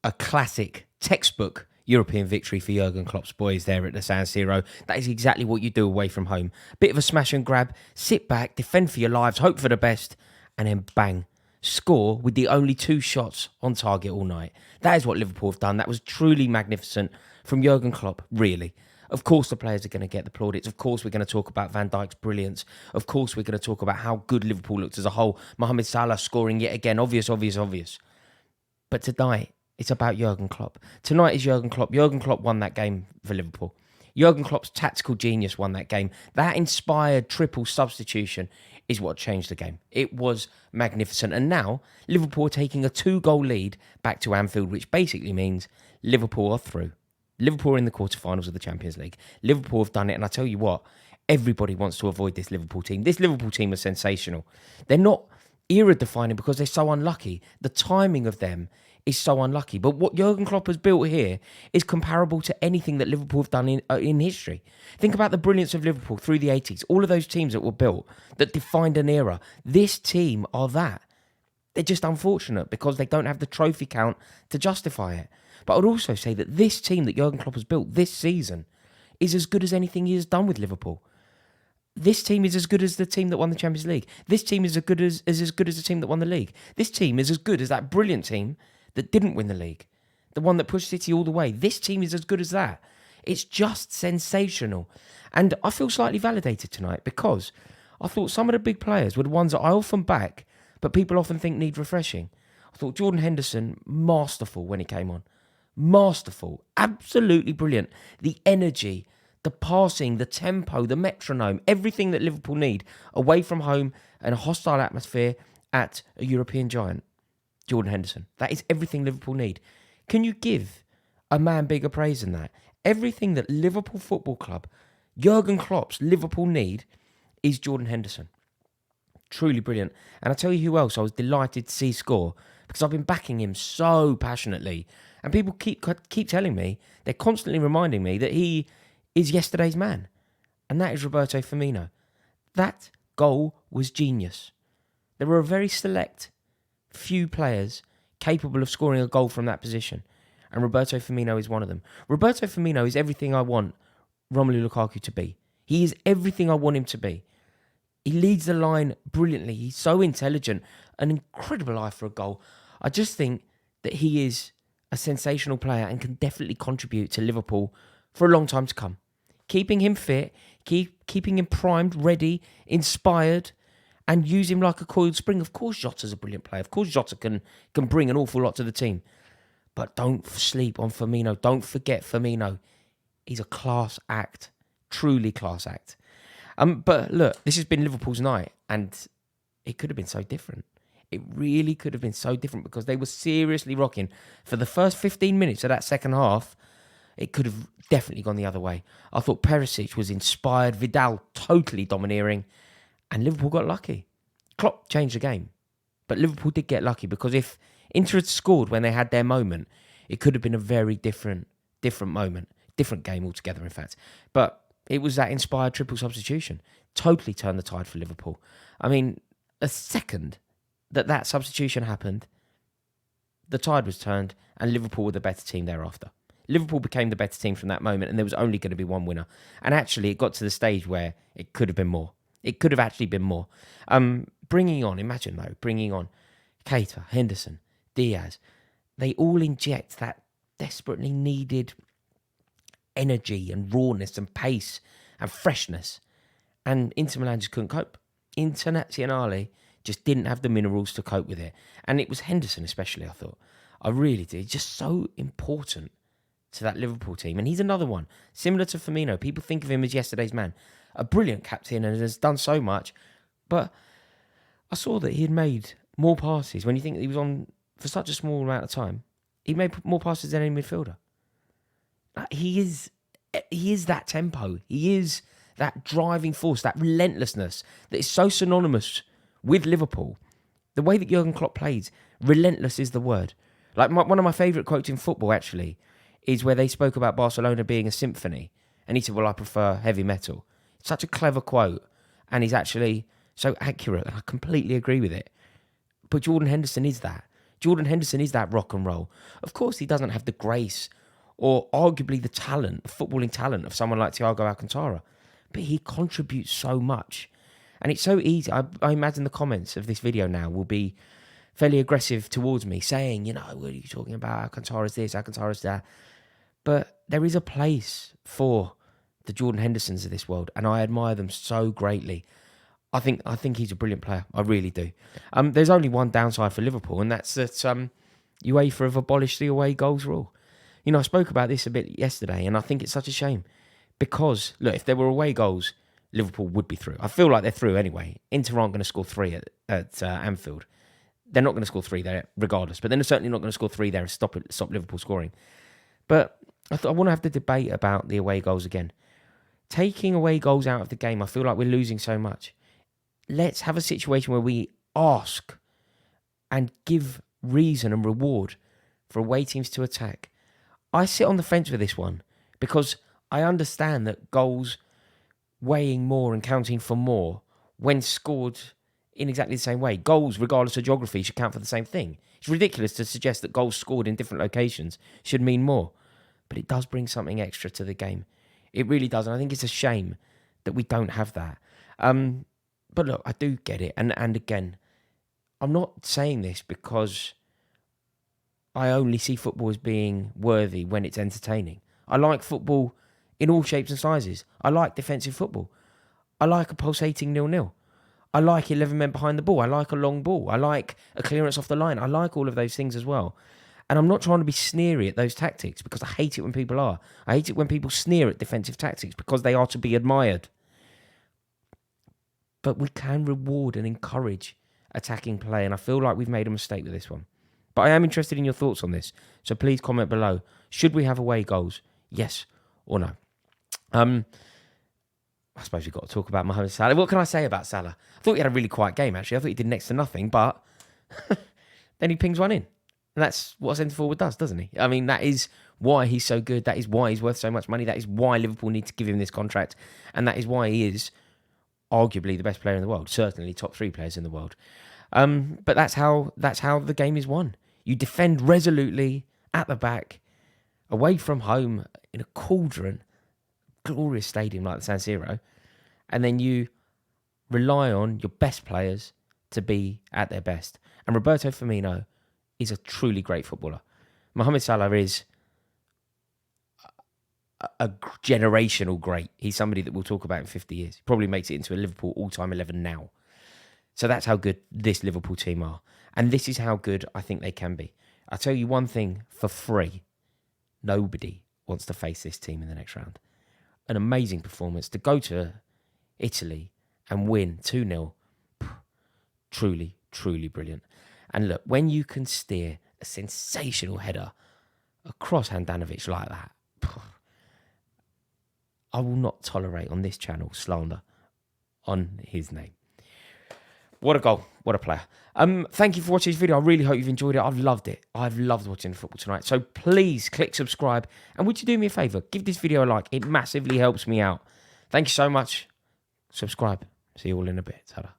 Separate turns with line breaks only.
a classic textbook European victory for Jurgen Klopp's boys there at the San Siro. That is exactly what you do away from home. Bit of a smash and grab, sit back, defend for your lives, hope for the best, and then bang, score with the only 2 shots on target all night. That is what Liverpool have done. That was truly magnificent from Jurgen Klopp, really. Of course the players are going to get the plaudits. Of course we're going to talk about Van Dijk's brilliance. Of course we're going to talk about how good Liverpool looked as a whole. Mohamed Salah scoring yet again. Obvious. But tonight, it's about Jurgen Klopp. Tonight is Jurgen Klopp. Jurgen Klopp won that game for Liverpool. Jurgen Klopp's tactical genius won that game. That inspired triple substitution is what changed the game. It was magnificent. And now, Liverpool are taking a 2-goal lead back to Anfield, which basically means Liverpool are through. Liverpool are in the quarterfinals of the Champions League. Liverpool have done it, and I tell you what, everybody wants to avoid this Liverpool team. This Liverpool team is sensational. They're not era-defining because they're so unlucky. The timing of them is so unlucky. But what Jurgen Klopp has built here is comparable to anything that Liverpool have done in history. Think about the brilliance of Liverpool through the 80s. All of those teams that were built, that defined an era. This team are that. They're just unfortunate because they don't have the trophy count to justify it. But I would also say that this team that Jurgen Klopp has built this season is as good as anything he has done with Liverpool. This team is as good as the team that won the Champions League. This team is as good as the team that won the league. This team is as good as that brilliant team that didn't win the league. The one that pushed City all the way. This team is as good as that. It's just sensational. And I feel slightly validated tonight because I thought some of the big players were the ones that I often back, but people often think need refreshing. I thought Jordan Henderson, masterful when he came on. Masterful. Absolutely brilliant. The energy, the passing, the tempo, the metronome, everything that Liverpool need away from home and a hostile atmosphere at a European giant. Jordan Henderson. That is everything Liverpool need. Can you give a man bigger praise than that? Everything that Liverpool Football Club, Jurgen Klopp's Liverpool need is Jordan Henderson. Truly brilliant. And I tell you who else I was delighted to see score because I've been backing him so passionately. And people keep telling me, they're constantly reminding me that he is yesterday's man. And that is Roberto Firmino. That goal was genius. There were a very select few players capable of scoring a goal from that position. And Roberto Firmino is one of them. Roberto Firmino is everything I want Romelu Lukaku to be. He is everything I want him to be. He leads the line brilliantly. He's so intelligent. An incredible eye for a goal. I just think that he is a sensational player and can definitely contribute to Liverpool for a long time to come. Keeping him fit, keeping him primed, ready, inspired, and use him like a coiled spring. Of course Jota's a brilliant player. Of course Jota can bring an awful lot to the team. But don't sleep on Firmino. Don't forget Firmino. He's a class act. Truly class act. But look, this has been Liverpool's night, and it could have been so different. It really could have been so different because they were seriously rocking. For the first 15 minutes of that second half, it could have definitely gone the other way. I thought Perisic was inspired, Vidal totally domineering, and Liverpool got lucky. Klopp changed the game, but Liverpool did get lucky because if Inter had scored when they had their moment, it could have been a very different moment, different game altogether, in fact. But it was that inspired triple substitution. Totally turned the tide for Liverpool. I mean, a second that substitution happened, the tide was turned and Liverpool were the better team thereafter. Liverpool became the better team from that moment and there was only going to be one winner. And actually it got to the stage where it could have been more. It could have actually been more. Bringing on Keita, Henderson, Diaz, they all inject that desperately needed energy and rawness and pace and freshness. And Inter Milan just couldn't cope. Internazionale just didn't have the minerals to cope with it. And it was Henderson especially, I thought. I really did. Just so important to that Liverpool team. And he's another one, similar to Firmino. People think of him as yesterday's man. A brilliant captain and has done so much. But I saw that he had made more passes. When you think that he was on for such a small amount of time, he made more passes than any midfielder. He is that tempo. He is that driving force, that relentlessness that is so synonymous with Liverpool. The way that Jurgen Klopp plays, relentless is the word. Like one of my favourite quotes in football, actually, is where they spoke about Barcelona being a symphony. And he said, well, I prefer heavy metal. It's such a clever quote. And he's actually so accurate. And I completely agree with it. But Jordan Henderson is that. Jordan Henderson is that rock and roll. Of course, he doesn't have the grace or arguably the talent, footballing talent of someone like Thiago Alcantara, but he contributes so much. And it's so easy. I imagine the comments of this video now will be fairly aggressive towards me, saying, what are you talking about? Alcantara's this, Alcantara's that. But there is a place for the Jordan Hendersons of this world, and I admire them so greatly. I think he's a brilliant player. I really do. There's only one downside for Liverpool, and that's that UEFA have abolished the away goals rule. I spoke about this a bit yesterday, and I think it's such a shame. Because, look, if there were away goals, Liverpool would be through. I feel like they're through anyway. Inter aren't going to score 3 at Anfield. They're not going to score 3 there regardless, but they're certainly not going to score 3 there and stop Liverpool scoring. But I want to have the debate about the away goals again. Taking away goals out of the game, I feel like we're losing so much. Let's have a situation where we ask and give reason and reward for away teams to attack. I sit on the fence with this one because I understand that goals weighing more and counting for more when scored in exactly the same way. Goals, regardless of geography, should count for the same thing. It's ridiculous to suggest that goals scored in different locations should mean more. But it does bring something extra to the game. It really does. And I think it's a shame that we don't have that. But look, I do get it. And again, I'm not saying this because I only see football as being worthy when it's entertaining. I like football in all shapes and sizes. I like defensive football. I like a pulsating 0-0. I like 11 men behind the ball. I like a long ball. I like a clearance off the line. I like all of those things as well. And I'm not trying to be sneery at those tactics because I hate it when people are. I hate it when people sneer at defensive tactics because they are to be admired. But we can reward and encourage attacking play, and I feel like we've made a mistake with this one. But I am interested in your thoughts on this, so please comment below. Should we have away goals? Yes or no? I suppose we've got to talk about Mohamed Salah. What can I say about Salah? I thought he had a really quiet game, actually. I thought he did next to nothing, but then he pings one in. And that's what a centre forward does, doesn't he? I mean, that is why he's so good. That is why he's worth so much money. That is why Liverpool need to give him this contract. And that is why he is arguably the best player in the world. Certainly top 3 players in the world. But that's how the game is won. You defend resolutely at the back, away from home, in a cauldron, glorious stadium like the San Siro, and then you rely on your best players to be at their best. And Roberto Firmino is a truly great footballer. Mohamed Salah is a generational great. He's somebody that we'll talk about in 50 years. He probably makes it into a Liverpool all-time 11 now. So that's how good this Liverpool team are. And this is how good I think they can be. I'll tell you one thing for free. Nobody wants to face this team in the next round. An amazing performance to go to Italy and win 2-0. Truly, truly brilliant. And look, when you can steer a sensational header across Handanovic like that, I will not tolerate on this channel slander on his name. What a goal. What a player. Thank you for watching this video. I really hope you've enjoyed it. I've loved it. I've loved watching the football tonight. So please click subscribe. And would you do me a favour? Give this video a like. It massively helps me out. Thank you so much. Subscribe. See you all in a bit. Ta-da.